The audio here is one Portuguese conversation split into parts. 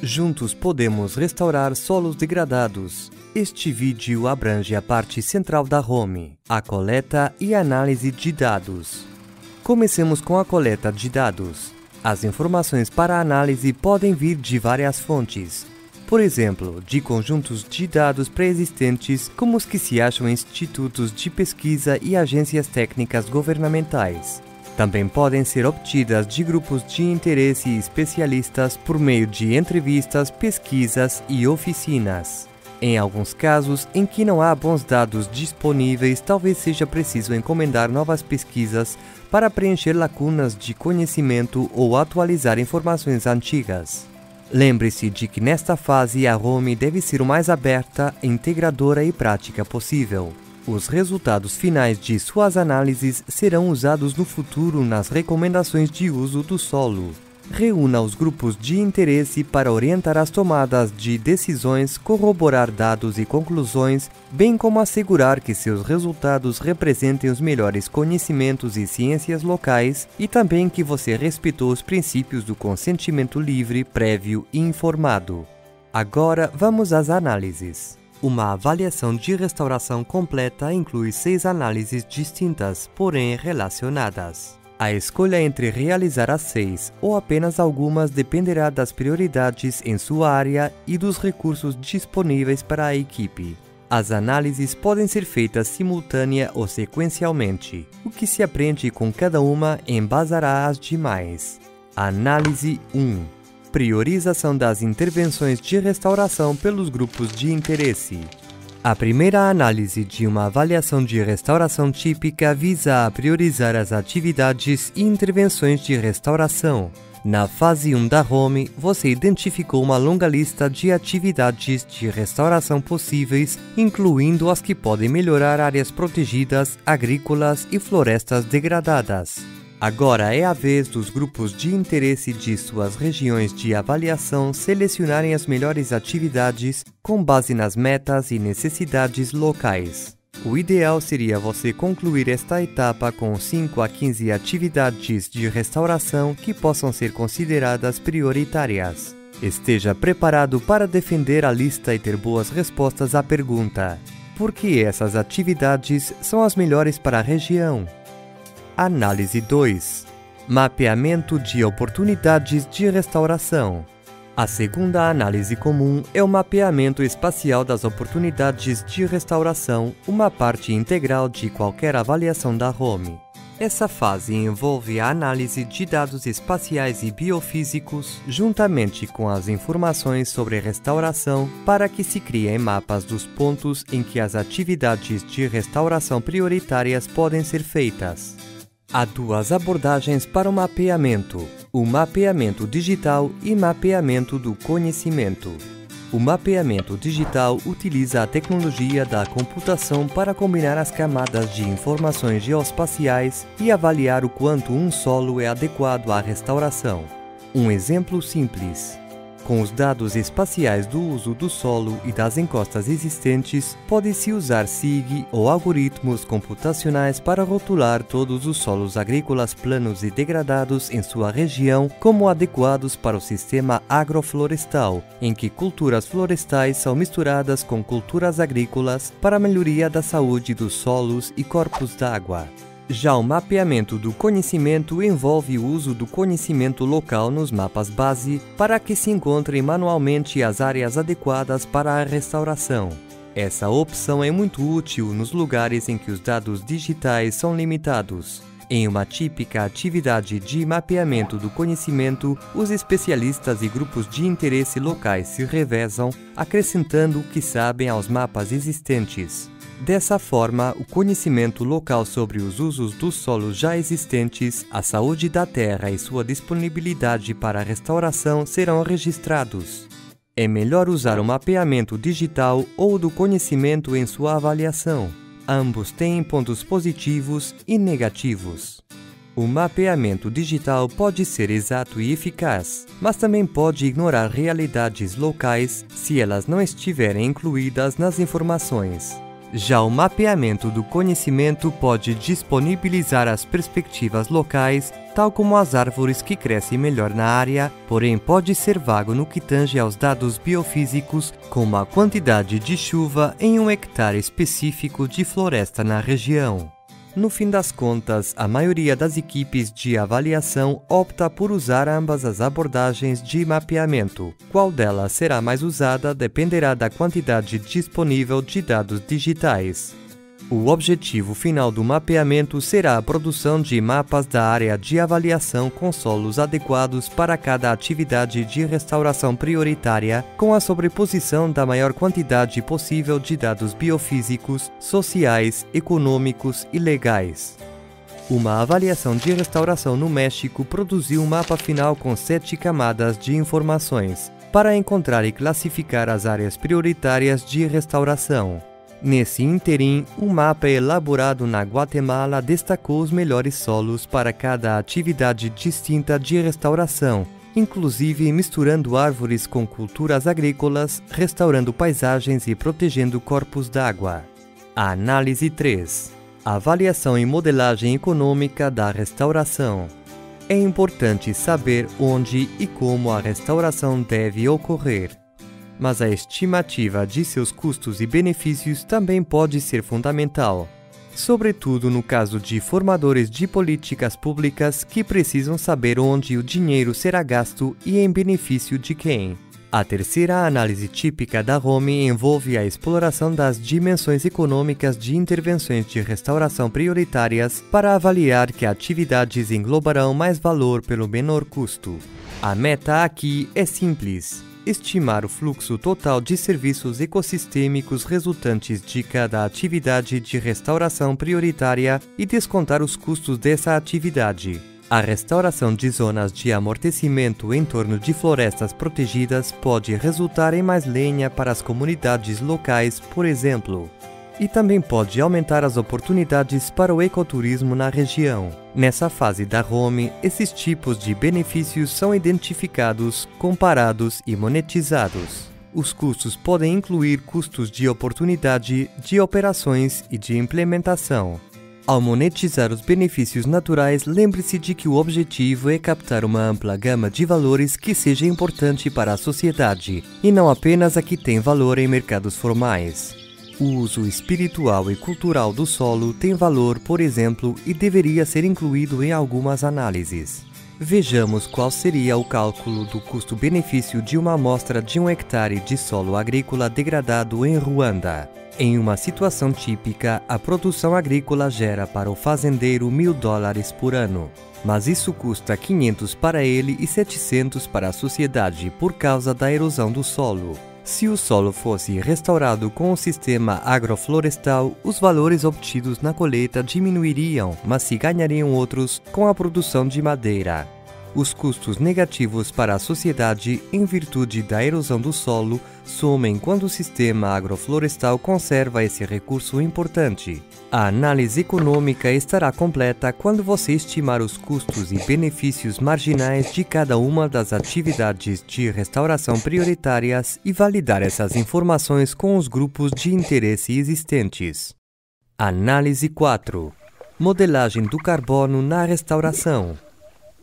Juntos podemos restaurar solos degradados. Este vídeo abrange a parte central da home, a coleta e análise de dados. Comecemos com a coleta de dados. As informações para análise podem vir de várias fontes. Por exemplo, de conjuntos de dados pré-existentes, como os que se acham em institutos de pesquisa e agências técnicas governamentais. Também podem ser obtidas de grupos de interesse e especialistas por meio de entrevistas, pesquisas e oficinas. Em alguns casos em que não há bons dados disponíveis, talvez seja preciso encomendar novas pesquisas para preencher lacunas de conhecimento ou atualizar informações antigas. Lembre-se de que nesta fase a home deve ser o mais aberta, integradora e prática possível. Os resultados finais de suas análises serão usados no futuro nas recomendações de uso do solo. Reúna os grupos de interesse para orientar as tomadas de decisões, corroborar dados e conclusões, bem como assegurar que seus resultados representem os melhores conhecimentos e ciências locais e também que você respeitou os princípios do consentimento livre, prévio e informado. Agora vamos às análises. Uma avaliação de restauração completa inclui 6 análises distintas, porém relacionadas. A escolha entre realizar as 6 ou apenas algumas dependerá das prioridades em sua área e dos recursos disponíveis para a equipe. As análises podem ser feitas simultânea ou sequencialmente. O que se aprende com cada uma embasará as demais. Análise 1. Priorização das intervenções de restauração pelos grupos de interesse. A primeira análise de uma avaliação de restauração típica visa a priorizar as atividades e intervenções de restauração. Na fase 1 da home, você identificou uma longa lista de atividades de restauração possíveis, incluindo as que podem melhorar áreas protegidas, agrícolas e florestas degradadas. Agora é a vez dos grupos de interesse de suas regiões de avaliação selecionarem as melhores atividades com base nas metas e necessidades locais. O ideal seria você concluir esta etapa com 5 a 15 atividades de restauração que possam ser consideradas prioritárias. Esteja preparado para defender a lista e ter boas respostas à pergunta: por que essas atividades são as melhores para a região? Análise 2. Mapeamento de oportunidades de restauração. A segunda análise comum é o mapeamento espacial das oportunidades de restauração, uma parte integral de qualquer avaliação da home. Essa fase envolve a análise de dados espaciais e biofísicos, juntamente com as informações sobre restauração, para que se criem mapas dos pontos em que as atividades de restauração prioritárias podem ser feitas. Há 2 abordagens para o mapeamento: o mapeamento digital e mapeamento do conhecimento. O mapeamento digital utiliza a tecnologia da computação para combinar as camadas de informações geoespaciais e avaliar o quanto um solo é adequado à restauração. Um exemplo simples: com os dados espaciais do uso do solo e das encostas existentes, pode-se usar SIG ou algoritmos computacionais para rotular todos os solos agrícolas planos e degradados em sua região como adequados para o sistema agroflorestal, em que culturas florestais são misturadas com culturas agrícolas para a melhoria da saúde dos solos e corpos d'água. Já o mapeamento do conhecimento envolve o uso do conhecimento local nos mapas base para que se encontrem manualmente as áreas adequadas para a restauração. Essa opção é muito útil nos lugares em que os dados digitais são limitados. Em uma típica atividade de mapeamento do conhecimento, os especialistas e grupos de interesse locais se revezam, acrescentando o que sabem aos mapas existentes. Dessa forma, o conhecimento local sobre os usos dos solos já existentes, a saúde da terra e sua disponibilidade para a restauração serão registrados. É melhor usar o mapeamento digital ou o do conhecimento em sua avaliação. Ambos têm pontos positivos e negativos. O mapeamento digital pode ser exato e eficaz, mas também pode ignorar realidades locais se elas não estiverem incluídas nas informações. Já o mapeamento do conhecimento pode disponibilizar as perspectivas locais, tal como as árvores que crescem melhor na área, porém pode ser vago no que tange aos dados biofísicos, como a quantidade de chuva em um hectare específico de floresta na região. No fim das contas, a maioria das equipes de avaliação opta por usar ambas as abordagens de mapeamento. Qual delas será mais usada dependerá da quantidade disponível de dados digitais. O objetivo final do mapeamento será a produção de mapas da área de avaliação com solos adequados para cada atividade de restauração prioritária, com a sobreposição da maior quantidade possível de dados biofísicos, sociais, econômicos e legais. Uma avaliação de restauração no México produziu um mapa final com 7 camadas de informações, para encontrar e classificar as áreas prioritárias de restauração. Nesse ínterim, um mapa elaborado na Guatemala destacou os melhores solos para cada atividade distinta de restauração, inclusive misturando árvores com culturas agrícolas, restaurando paisagens e protegendo corpos d'água. A análise 3. Avaliação e modelagem econômica da restauração. É importante saber onde e como a restauração deve ocorrer, mas a estimativa de seus custos e benefícios também pode ser fundamental, sobretudo no caso de formadores de políticas públicas que precisam saber onde o dinheiro será gasto e em benefício de quem. A terceira análise típica da ROME envolve a exploração das dimensões econômicas de intervenções de restauração prioritárias para avaliar que atividades englobarão mais valor pelo menor custo. A meta aqui é simples: estimar o fluxo total de serviços ecossistêmicos resultantes de cada atividade de restauração prioritária e descontar os custos dessa atividade. A restauração de zonas de amortecimento em torno de florestas protegidas pode resultar em mais lenha para as comunidades locais, por exemplo, e também pode aumentar as oportunidades para o ecoturismo na região. Nessa fase da ROME, esses tipos de benefícios são identificados, comparados e monetizados. Os custos podem incluir custos de oportunidade, de operações e de implementação. Ao monetizar os benefícios naturais, lembre-se de que o objetivo é captar uma ampla gama de valores que seja importante para a sociedade, e não apenas a que tem valor em mercados formais. O uso espiritual e cultural do solo tem valor, por exemplo, e deveria ser incluído em algumas análises. Vejamos qual seria o cálculo do custo-benefício de uma amostra de 1 hectare de solo agrícola degradado em Ruanda. Em uma situação típica, a produção agrícola gera para o fazendeiro $1.000 por ano, mas isso custa 500 para ele e 700 para a sociedade por causa da erosão do solo. Se o solo fosse restaurado com o sistema agroflorestal, os valores obtidos na colheita diminuiriam, mas se ganhariam outros com a produção de madeira. Os custos negativos para a sociedade em virtude da erosão do solo somem quando o sistema agroflorestal conserva esse recurso importante. A análise econômica estará completa quando você estimar os custos e benefícios marginais de cada uma das atividades de restauração prioritárias e validar essas informações com os grupos de interesse existentes. Análise 4. Modelagem do carbono na restauração.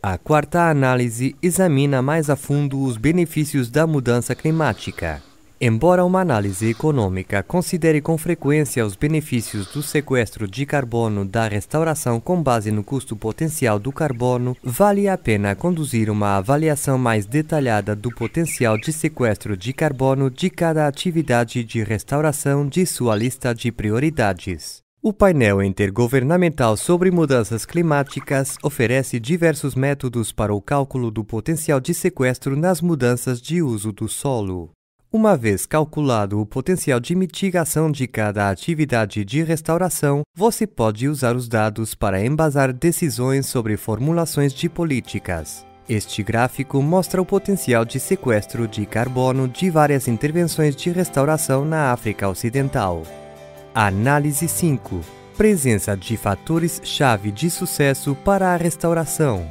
A quarta análise examina mais a fundo os benefícios da mudança climática. Embora uma análise econômica considere com frequência os benefícios do sequestro de carbono da restauração com base no custo potencial do carbono, vale a pena conduzir uma avaliação mais detalhada do potencial de sequestro de carbono de cada atividade de restauração de sua lista de prioridades. O painel intergovernamental sobre mudanças climáticas oferece diversos métodos para o cálculo do potencial de sequestro nas mudanças de uso do solo. Uma vez calculado o potencial de mitigação de cada atividade de restauração, você pode usar os dados para embasar decisões sobre formulações de políticas. Este gráfico mostra o potencial de sequestro de carbono de várias intervenções de restauração na África Ocidental. Análise 5. Presença de fatores-chave de sucesso para a restauração.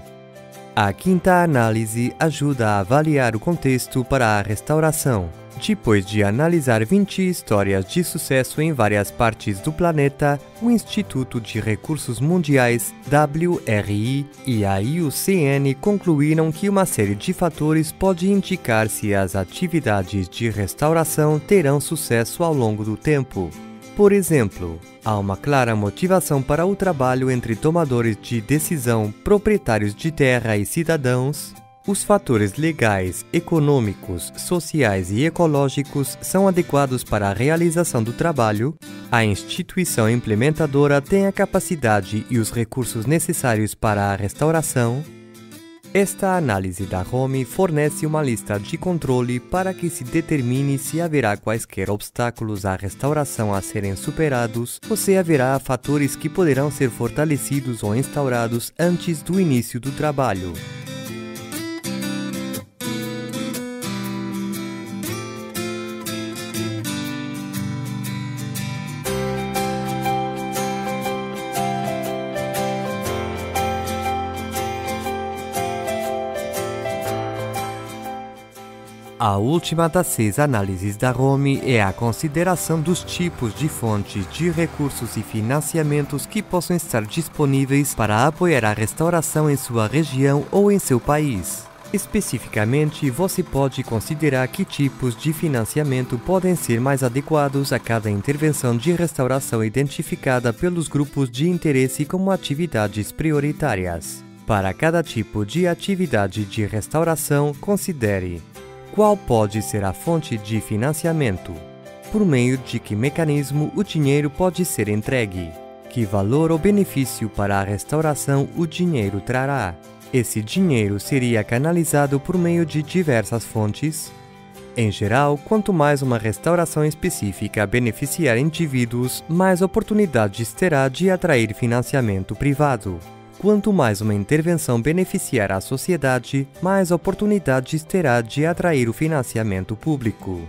A quinta análise ajuda a avaliar o contexto para a restauração. Depois de analisar 20 histórias de sucesso em várias partes do planeta, o Instituto de Recursos Mundiais, WRI, e a IUCN concluíram que uma série de fatores pode indicar se as atividades de restauração terão sucesso ao longo do tempo. Por exemplo, há uma clara motivação para o trabalho entre tomadores de decisão, proprietários de terra e cidadãos. Os fatores legais, econômicos, sociais e ecológicos são adequados para a realização do trabalho. A instituição implementadora tem a capacidade e os recursos necessários para a restauração. Esta análise da ROME fornece uma lista de controle para que se determine se haverá quaisquer obstáculos à restauração a serem superados ou se haverá fatores que poderão ser fortalecidos ou instaurados antes do início do trabalho. A última das 6 análises da ROME é a consideração dos tipos de fontes de recursos e financiamentos que possam estar disponíveis para apoiar a restauração em sua região ou em seu país. Especificamente, você pode considerar que tipos de financiamento podem ser mais adequados a cada intervenção de restauração identificada pelos grupos de interesse como atividades prioritárias. Para cada tipo de atividade de restauração, considere: qual pode ser a fonte de financiamento? Por meio de que mecanismo o dinheiro pode ser entregue? Que valor ou benefício para a restauração o dinheiro trará? Esse dinheiro seria canalizado por meio de diversas fontes? Em geral, quanto mais uma restauração específica beneficiar indivíduos, mais oportunidades terá de atrair financiamento privado. Quanto mais uma intervenção beneficiar a sociedade, mais oportunidades terá de atrair o financiamento público.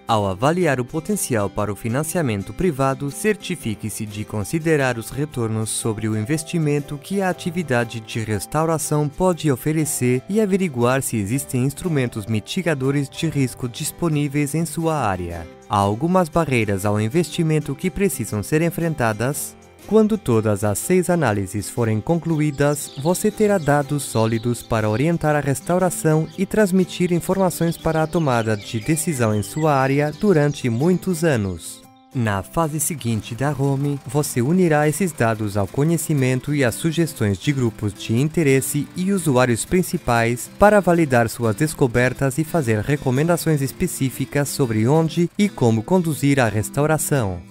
Ao avaliar o potencial para o financiamento privado, certifique-se de considerar os retornos sobre o investimento que a atividade de restauração pode oferecer e averiguar se existem instrumentos mitigadores de risco disponíveis em sua área. Há algumas barreiras ao investimento que precisam ser enfrentadas. Quando todas as 6 análises forem concluídas, você terá dados sólidos para orientar a restauração e transmitir informações para a tomada de decisão em sua área durante muitos anos. Na fase seguinte da ROME, você unirá esses dados ao conhecimento e às sugestões de grupos de interesse e usuários principais para validar suas descobertas e fazer recomendações específicas sobre onde e como conduzir a restauração.